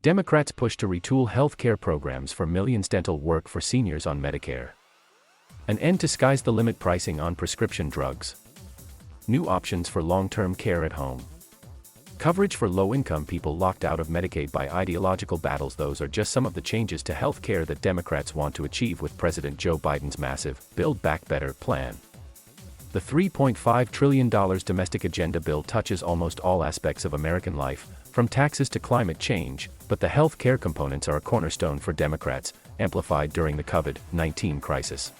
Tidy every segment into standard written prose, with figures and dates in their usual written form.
Democrats push to retool health care programs for millionsDental work for seniors on Medicare. An end to sky's the limit pricing on prescription drugs. New options for long-term care at home. Coverage for low-income people locked out of Medicaid by ideological battles. Those are just some of the changes to health care that Democrats want to achieve with President Joe Biden's massive Build Back Better plan. The $3.5 trillion domestic agenda bill touches almost all aspects of American life, from taxes to climate change, but the health care components are a cornerstone for Democrats, amplified during the COVID-19 crisis.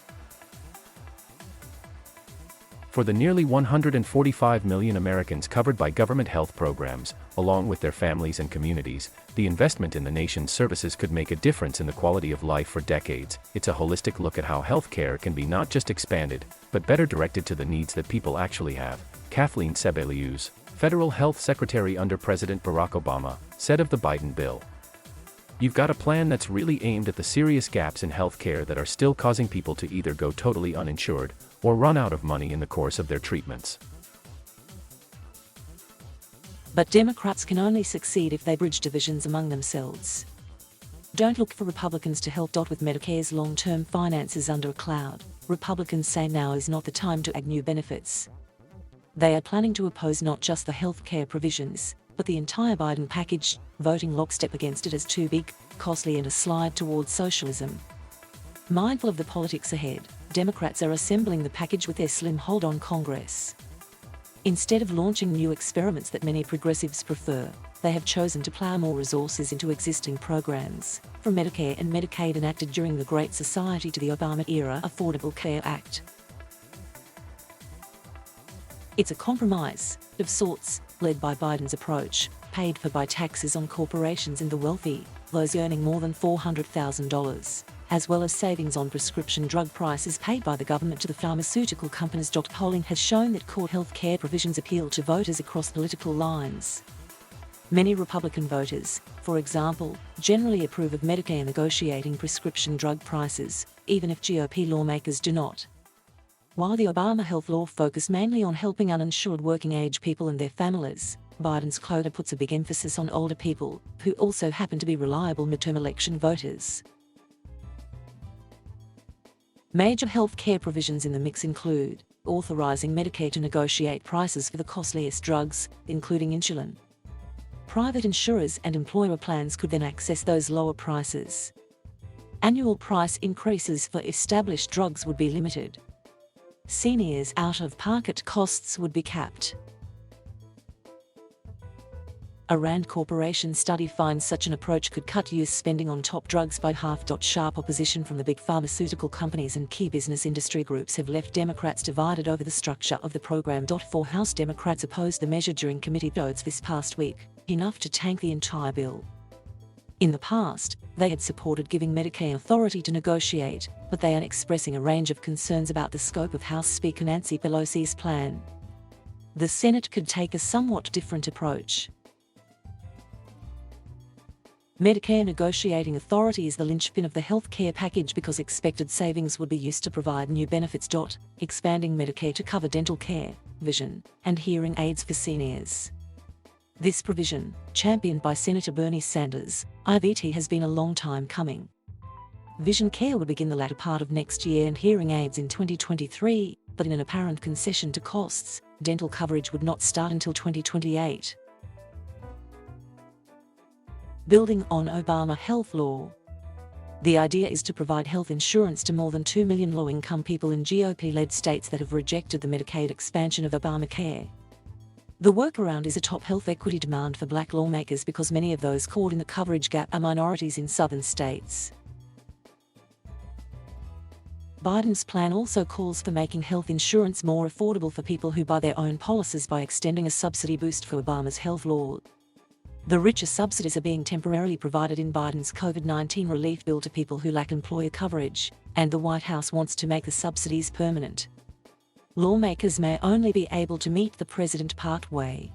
For the nearly 145 million Americans covered by government health programs, along with their families and communities, the investment in the nation's services could make a difference in the quality of life for decades. It's a holistic look at how health care can be not just expanded, but better directed to the needs that people actually have. Kathleen Sebelius, Federal Health Secretary under President Barack Obama, said of the Biden bill. You've got a plan that's really aimed at the serious gaps in health care that are still causing people to either go totally uninsured or run out of money in the course of their treatments. But Democrats can only succeed if they bridge divisions among themselves. Don't look for Republicans to help with Medicare's long-term finances under a cloud. Republicans say now is not the time to add new benefits. They are planning to oppose not just the health care provisions, but the entire Biden package, voting lockstep against it as too big, costly and a slide towards socialism. Mindful of the politics ahead, Democrats are assembling the package with their slim hold on Congress. Instead of launching new experiments that many progressives prefer, they have chosen to plow more resources into existing programs, from Medicare and Medicaid enacted during the Great Society to the Obama-era Affordable Care Act. It's a compromise, of sorts, led by Biden's approach, paid for by taxes on corporations and the wealthy, those earning more than $400,000, as well as savings on prescription drug prices paid by the government to the pharmaceutical companies. Polling has shown that core health care provisions appeal to voters across political lines. Many Republican voters, for example, generally approve of Medicare negotiating prescription drug prices, even if GOP lawmakers do not. While the Obama health law focused mainly on helping uninsured working-age people and their families, Biden's quota puts a big emphasis on older people, who also happen to be reliable midterm election voters. Major health care provisions in the mix include authorizing Medicare to negotiate prices for the costliest drugs, including insulin. Private insurers and employer plans could then access those lower prices. Annual price increases for established drugs would be limited. Seniors' out-of-pocket costs would be capped. A Rand Corporation study finds such an approach could cut U.S. spending on top drugs by half. Sharp opposition from the big pharmaceutical companies and key business industry groups have left Democrats divided over the structure of the program. 4 House Democrats opposed the measure during committee votes this past week, enough to tank the entire bill. In the past, they had supported giving Medicare authority to negotiate, but they are expressing a range of concerns about the scope of House Speaker Nancy Pelosi's plan. The Senate could take a somewhat different approach. Medicare negotiating authority is the linchpin of the health care package because expected savings would be used to provide new benefits. Expanding Medicare to cover dental care, vision, and hearing aids for seniors. This provision, championed by Senator Bernie Sanders, IVT, has been a long time coming. Vision care would begin the latter part of next year and hearing aids in 2023, but in an apparent concession to costs, dental coverage would not start until 2028. Building on Obama health law. The idea is to provide health insurance to more than 2 million low-income people in GOP-led states that have rejected the Medicaid expansion of Obamacare. The workaround is a top health equity demand for black lawmakers because many of those caught in the coverage gap are minorities in southern states. Biden's plan also calls for making health insurance more affordable for people who buy their own policies by extending a subsidy boost for Obama's health law. The richer subsidies are being temporarily provided in Biden's COVID-19 relief bill to people who lack employer coverage, and the White House wants to make the subsidies permanent. Lawmakers may only be able to meet the president part way.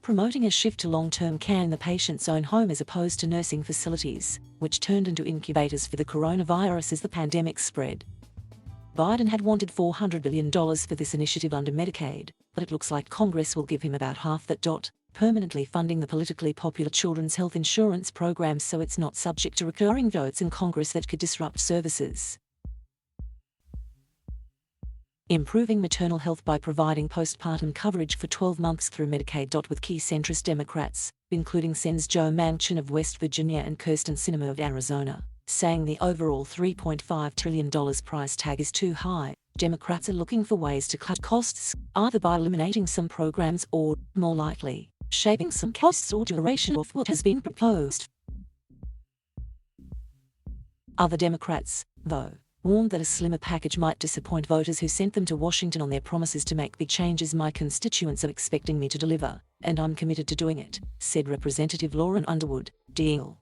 Promoting a shift to long-term care in the patient's own home as opposed to nursing facilities, which turned into incubators for the coronavirus as the pandemic spread. Biden had wanted $400 billion for this initiative under Medicaid, but it looks like Congress will give him about half that. permanently funding the politically popular children's health insurance programs so it's not subject to recurring votes in Congress that could disrupt services. Improving maternal health by providing postpartum coverage for 12 months through Medicaid. With key centrist Democrats, including Sens Joe Manchin of West Virginia and Kirsten Sinema of Arizona, saying the overall $3.5 trillion price tag is too high. Democrats are looking for ways to cut costs, either by eliminating some programs or, more likely, shaving some costs or duration off what has been proposed. Other Democrats, though, warned that a slimmer package might disappoint voters who sent them to Washington on their promises to make big changes. My constituents are expecting me to deliver, and I'm committed to doing it, said Representative Lauren Underwood, DL,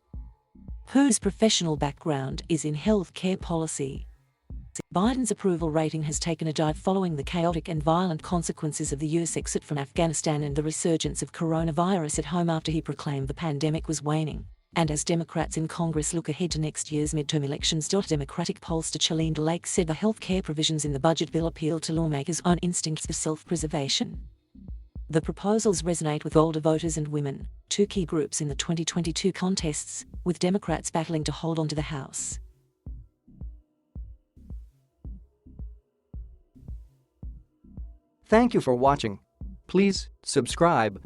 whose professional background is in health care policy. Biden's approval rating has taken a dive following the chaotic and violent consequences of the U.S. exit from Afghanistan and the resurgence of coronavirus at home after he proclaimed the pandemic was waning. And as Democrats in Congress look ahead to next year's midterm elections. Democratic pollster Chalene Lake said the health care provisions in the budget bill appeal to lawmakers' own instincts for self-preservation. The proposals resonate with older voters and women, two key groups in the 2022 contests, with Democrats battling to hold on to the House. Thank you for watching. Please subscribe.